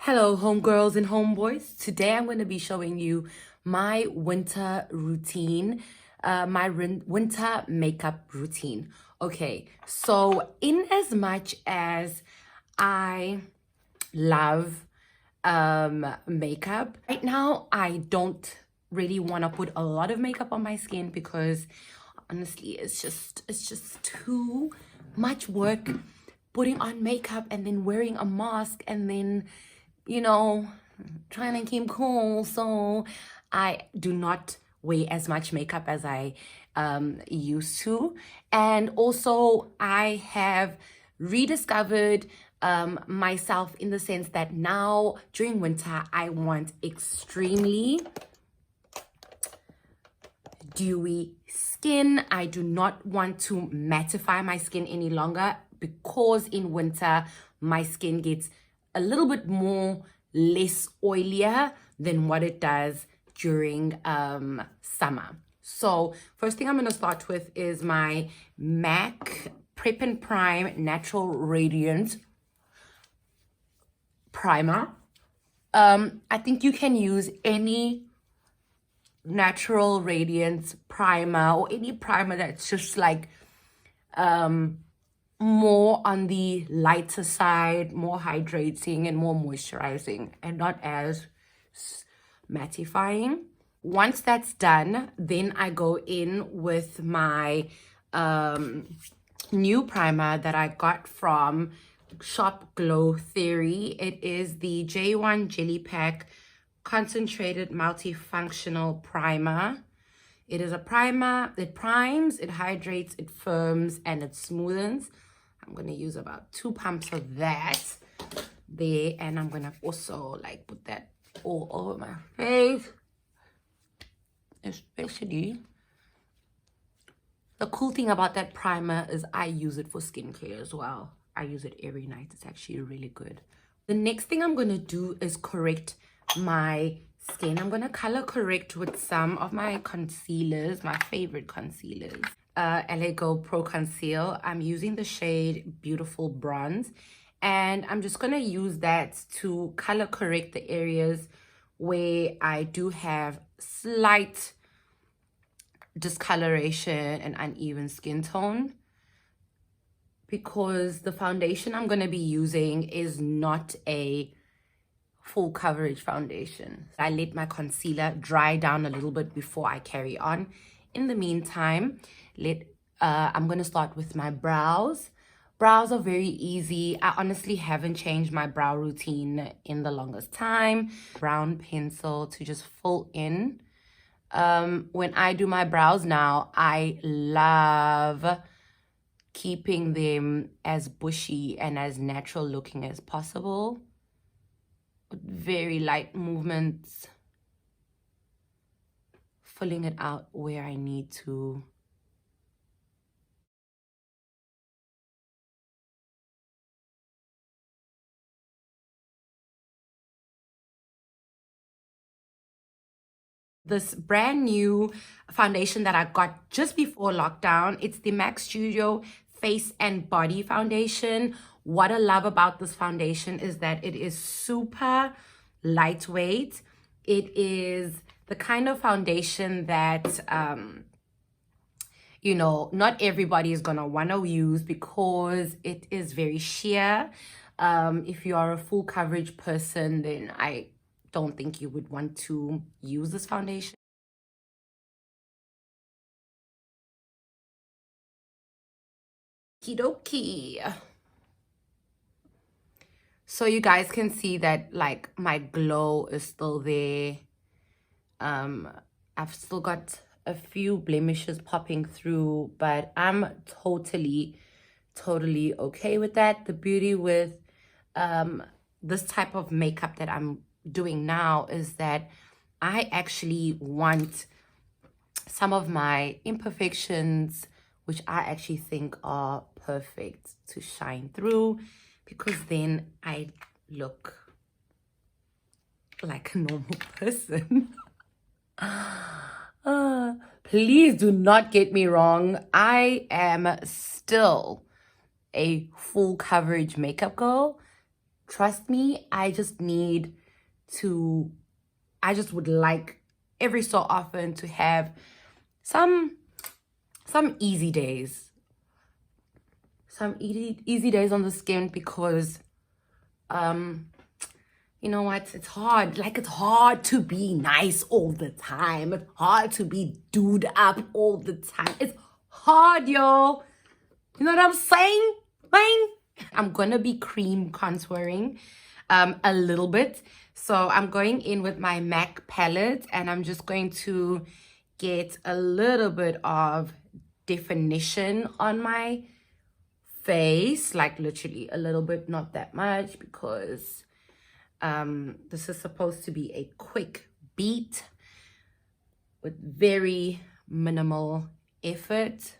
Hello, homegirls and homeboys. Today I'm going to be showing you my winter routine, winter makeup routine. Okay, so in as much as I love makeup, right now I don't really want to put a lot of makeup on my skin because honestly it's just too much work putting on makeup and then wearing a mask and then trying to keep cool. So I do not wear as much makeup as I used to. And also I have rediscovered myself in the sense that now during winter I want extremely dewy skin. I do not want to mattify my skin any longer because in winter my skin gets a little bit less oilier than what it does during summer. So first thing I'm going to start with is my Mack Prep and Prime Natural Radiance Primer. I think you can use any natural radiance primer or any primer that's just like more on the lighter side, more hydrating and more moisturizing and not as mattifying. Once that's done, then I go in with my new primer that I got from Shop Glow Theory. It is the J.One Jelly Pack Concentrated Multifunctional Primer. It is a primer. It primes, it hydrates, it firms, and it smoothens. I'm going to use about 2 pumps of that there. And I'm going to also like put that all over my face. Especially, the cool thing about that primer is I use it for skincare as well. I use it every night. It's actually really good. The next thing I'm going to do is correct my skin. I'm going to color correct with some of my concealers, my favorite concealers. Go ProConceal. I'm using the shade Beautiful Bronze, and I'm just going to use that to color correct the areas where I do have slight discoloration and uneven skin tone, because the foundation I'm going to be using is not a full coverage foundation. I let my concealer dry down a little bit before I carry on. In the meantime, I'm going to start with my brows. Brows are very easy. I honestly haven't changed my brow routine in the longest time. Brown pencil to just fill in. When I do my brows now, I love keeping them as bushy and as natural looking as possible. Very light movements, filling it out where I need to. This brand new foundation that I got just before lockdown, it's the MAC Studio Face and Body Foundation. What I love about this foundation is that it is super lightweight. It is the kind of foundation that not everybody is gonna want to use because it is very sheer. If you are a full coverage person, then I don't think you would want to use this foundation. Okie. So you guys can see that like my glow is still there. I've still got a few blemishes popping through, but I'm totally okay with that. The beauty with this type of makeup that I'm doing now is that I actually want some of my imperfections, which I actually think are perfect, to shine through, because then I look like a normal person. Please do not get me wrong. I am still a full coverage makeup girl. trust me, I just would like every so often to have some easy days. Some easy days on the skin, because you know what, it's hard. Like, it's hard to be nice all the time. It's hard to be dude up all the time. It's hard, yo. You know what I'm saying? I'm gonna be cream contouring a little bit. So I'm going in with my Mack palette, and I'm just going to get a little bit of definition on my face, like literally a little bit, not that much, because this is supposed to be a quick beat with very minimal effort.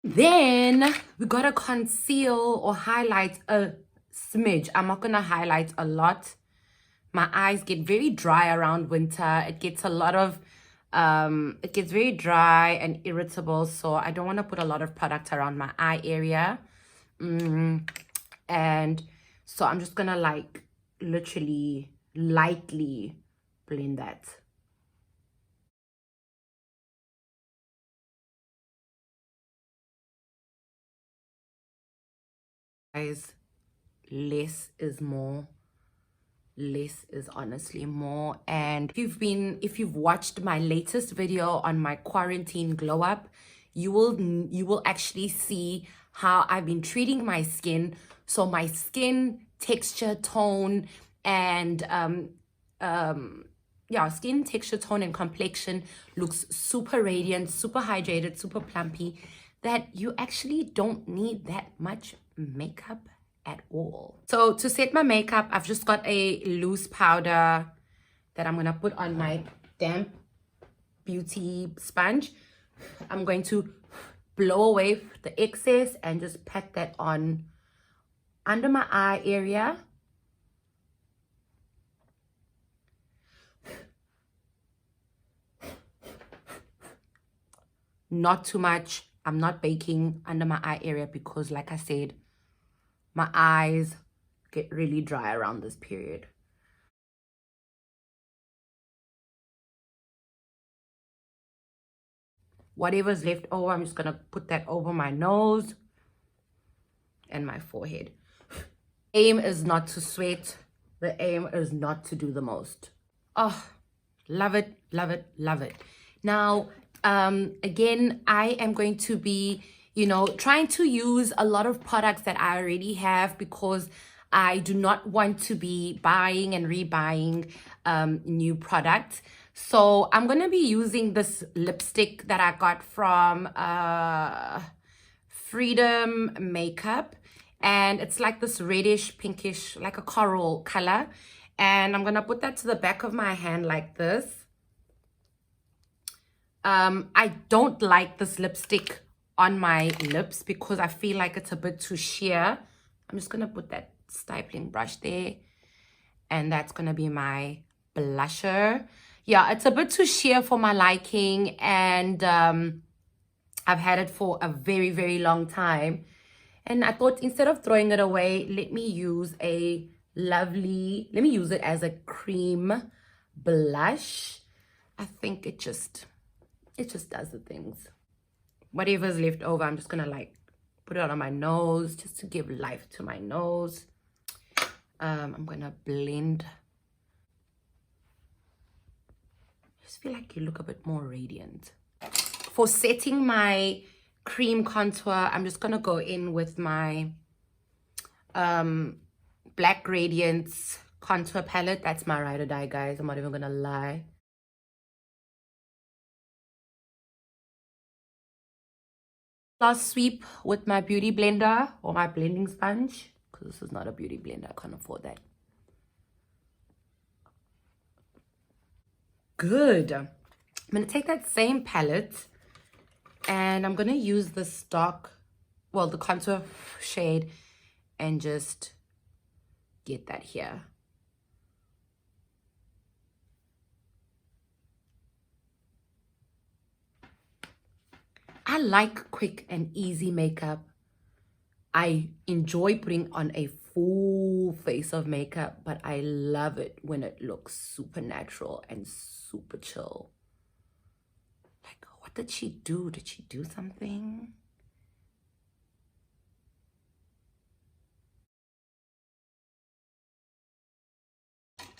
Then we gotta conceal or highlight a smidge. I'm not gonna highlight a lot. My eyes get very dry around winter. It gets a lot of it gets very dry and irritable, so I don't want to put a lot of product around my eye area. And so I'm just gonna like literally lightly blend that. Guys, less is more. Less is honestly more. And if you've watched my latest video on my quarantine glow up, you will actually see how I've been treating my skin. So my skin texture, tone, and yeah, skin texture, tone, and complexion looks super radiant, super hydrated, super plumpy, that you actually don't need that much makeup at all. So to set my makeup, I've just got a loose powder that I'm gonna put on my damp beauty sponge. I'm going to blow away the excess and just pat that on under my eye area. Not too much. I'm not baking under my eye area because, like I said, my eyes get really dry around this period. Whatever's left over, I'm just gonna put that over my nose and my forehead. Aim is not to sweat. The aim is not to do the most. Oh, love it, love it, love it. Now, again, I am going to be, you know, trying to use a lot of products that I already have, because I do not want to be buying and rebuying new products. So I'm going to be using this lipstick that I got from Freedom Makeup. And it's like this reddish, pinkish, like a coral color. And I'm going to put that to the back of my hand like this. I don't like this lipstick on my lips because I feel like it's a bit too sheer. I'm just going to put that stippling brush there. And that's going to be my blusher. Yeah, it's a bit too sheer for my liking. And I've had it for a very, very long time. And I thought, instead of throwing it away, let me use it as a cream blush. I think it just does the things. Whatever's left over, I'm just gonna like put it on my nose just to give life to my nose. I'm gonna blend. I just feel like you look a bit more radiant. For setting my cream contour, I'm just gonna go in with my Black Radiance contour palette. That's my ride or die, guys. I'm not even gonna lie. Last sweep with my beauty blender or my blending sponge, because this is not a beauty blender. I can't afford that. Good. I'm gonna take that same palette and I'm gonna use this dark, well, the contour shade and just get that here. I like quick and easy makeup. I enjoy putting on a full face of makeup, but I love it when it looks super natural and super chill. Like, what did she do? Did she do something?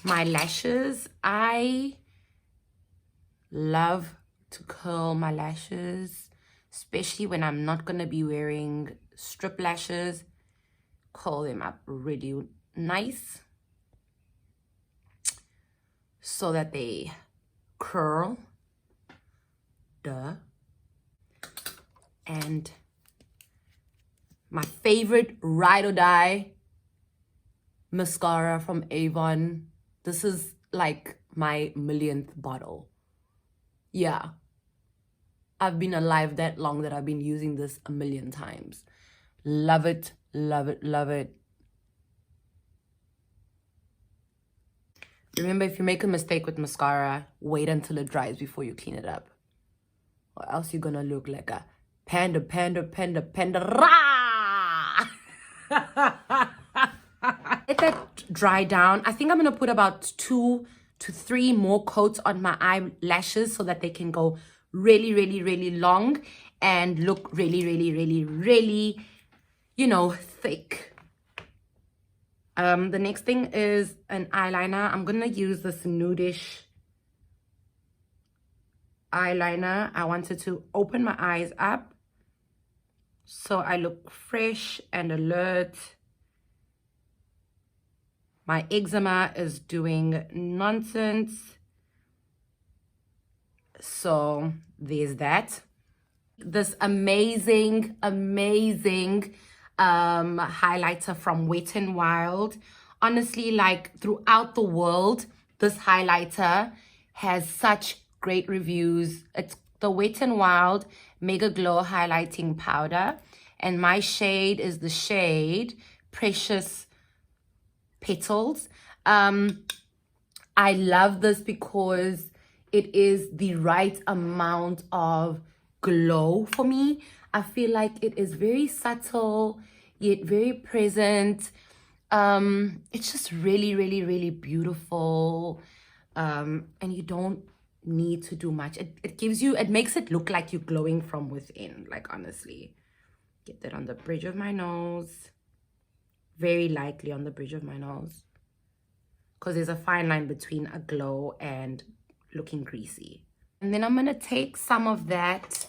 My lashes, I love to curl my lashes, especially when I'm not going to be wearing strip lashes. Curl them up really nice so that they curl. Duh. And my favorite ride or die mascara from Avon. This is like my millionth bottle. Yeah, I've been alive that long that I've been using this a million times. Love it, love it, love it. Remember, if you make a mistake with mascara, wait until it dries before you clean it up, or else you're gonna look like a panda, panda, panda, panda. Rah! Let that dry down. I think I'm gonna put about 2 to 3 more coats on my eyelashes so that they can go really, really, really long and look really, really, really, really, you know, thick. The next thing is an eyeliner. I'm gonna use this nudish eyeliner. I wanted to open my eyes up so I look fresh and alert. My eczema is doing nonsense, so there's that. This amazing highlighter from Wet n Wild. Honestly, like, throughout the world, this highlighter has such great reviews. It's the Wet n Wild Megaglo highlighting powder, and my shade is the shade Precious Petals. I love this because it is the right amount of glow for me. I feel like it is very subtle yet very present. It's just really, really, really beautiful. And you don't need to do much. It makes it look like you're glowing from within, like, honestly. Get that on the bridge of my nose. Very lightly on the bridge of my nose, because there's a fine line between a glow and looking greasy. And then I'm going to take some of that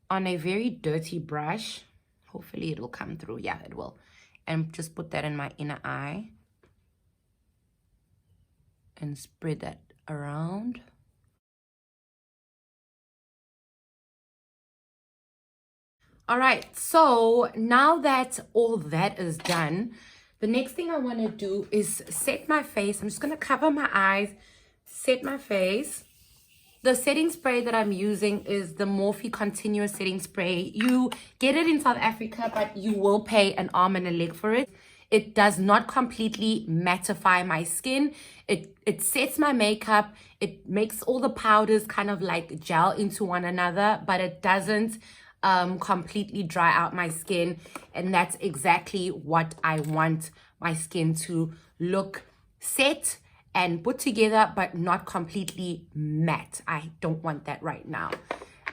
on a very dirty brush. Hopefully it will come through. Yeah, it will. And just put that in my inner eye and spread that around. All right, so now that all that is done, the next thing I want to do is set my face. I'm just going to cover my eyes, set my face. The setting spray that I'm using is the Morphe Continuous Setting Spray. You get it in South Africa, but you will pay an arm and a leg for it. It does not completely mattify my skin. It sets my makeup. It makes all the powders kind of like gel into one another, but it doesn't completely dry out my skin. And that's exactly what I want my skin to look set and put together, but not completely matte. I don't want that right now.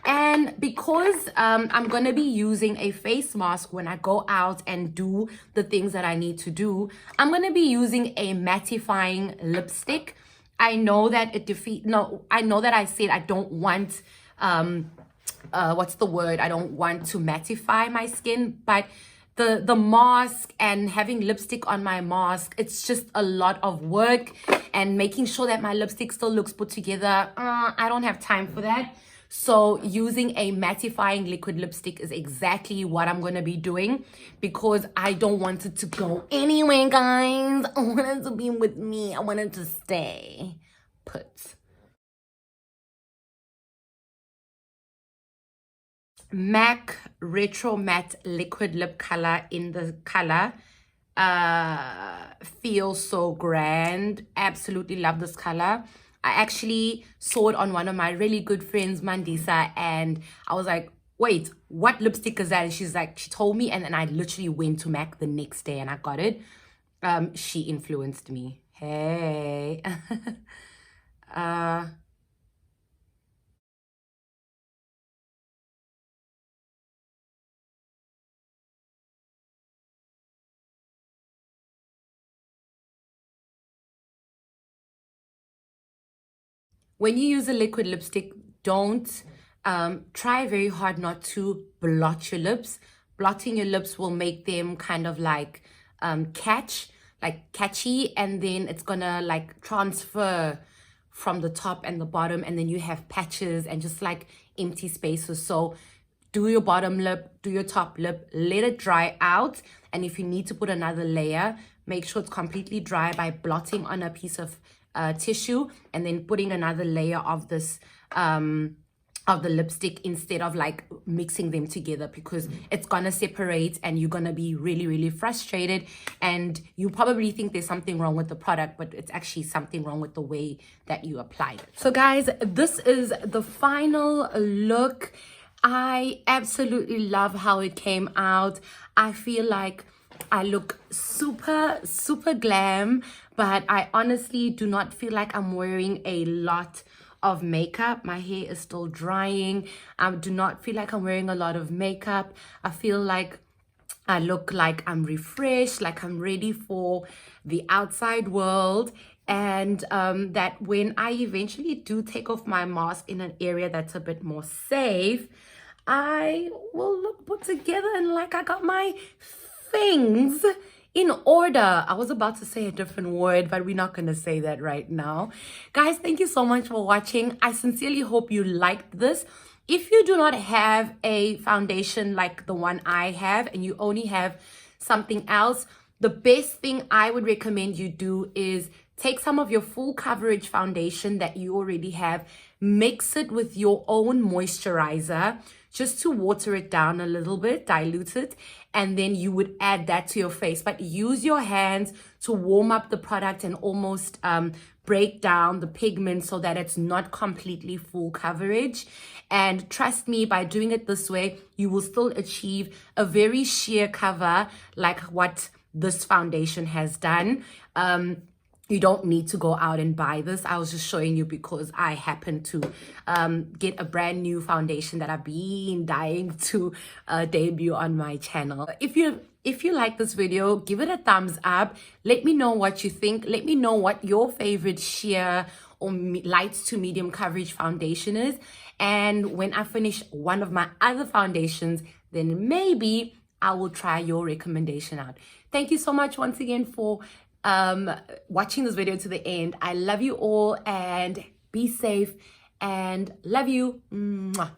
And because I'm going to be using a face mask when I go out and do the things that I need to do, I'm going to be using a mattifying lipstick. I know that I know that I said I don't want, what's the word? I don't want to mattify my skin, but the mask and having lipstick on my mask, it's just a lot of work, and making sure that my lipstick still looks put together, I don't have time for that. So using a mattifying liquid lipstick is exactly what I'm going to be doing, because I don't want it to go anywhere, guys. I want it to be with me. I want it to stay put. Mack Retro Matte Liquid Lip Color in the color Feels So Grand. Absolutely love this color. I actually saw it on one of my really good friends, Mandisa, and I was like, wait, what lipstick is that? And she's like, she told me, and then I literally went to Mack the next day and I got it. She influenced me. Hey. When you use a liquid lipstick, don't try very hard not to blot your lips. Blotting your lips will make them kind of like catchy, and then it's gonna like transfer from the top and the bottom, and then you have patches and just like empty spaces. So do your bottom lip, do your top lip, let it dry out, and if you need to put another layer, make sure it's completely dry by blotting on a piece of tissue and then putting another layer of this of the lipstick instead of like mixing them together, because it's gonna separate and you're gonna be really frustrated, and you probably think there's something wrong with the product, but it's actually something wrong with the way that you apply it. So guys, this is the final look. I absolutely love how it came out. I feel like I look super glam, but I honestly do not feel like I'm wearing a lot of makeup. My hair is still drying. I do not feel like I'm wearing a lot of makeup. I feel like I look like I'm refreshed, like I'm ready for the outside world, and that when I eventually do take off my mask in an area that's a bit more safe, I will look put together and like I got my things in order. I was about to say a different word, but we're not going to say that right now. Guys, thank you so much for watching. I sincerely hope you liked this. If you do not have a foundation like the one I have and you only have something else, the best thing I would recommend you do is take some of your full coverage foundation that you already have, mix it with your own moisturizer just to water it down a little bit, dilute it, and then you would add that to your face. But use your hands to warm up the product and almost break down the pigment so that it's not completely full coverage. And trust me, by doing it this way, you will still achieve a very sheer cover like what this foundation has done. You don't need to go out and buy this. I was just showing you because I happen to get a brand new foundation that I've been dying to debut on my channel. If you like this video, give it a thumbs up. Let me know what you think. Let me know what your favorite sheer or light to medium coverage foundation is. And when I finish one of my other foundations, then maybe I will try your recommendation out. Thank you so much once again for watching this video to the end. I love you all and be safe and love you. Mwah.